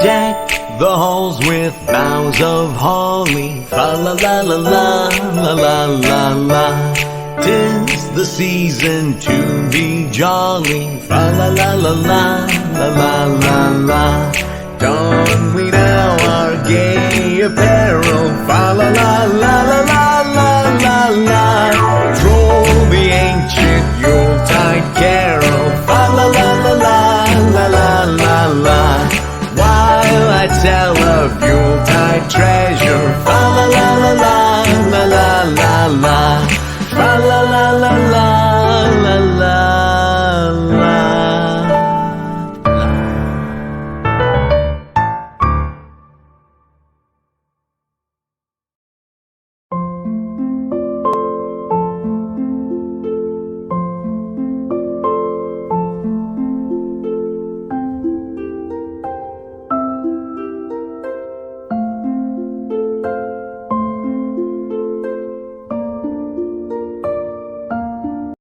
Deck the halls with boughs of holly. Fa la la la la la la la la. 'Tis the season to be jolly. Fa la la la la la la la la. Don we now our gay apparel. Fa la la la la la la la la. Troll the ancient Yuletide carol. Fa la la la la la la la la. While I tell of Yuletide treasure. Fa la la la la la la la la. Fa la la la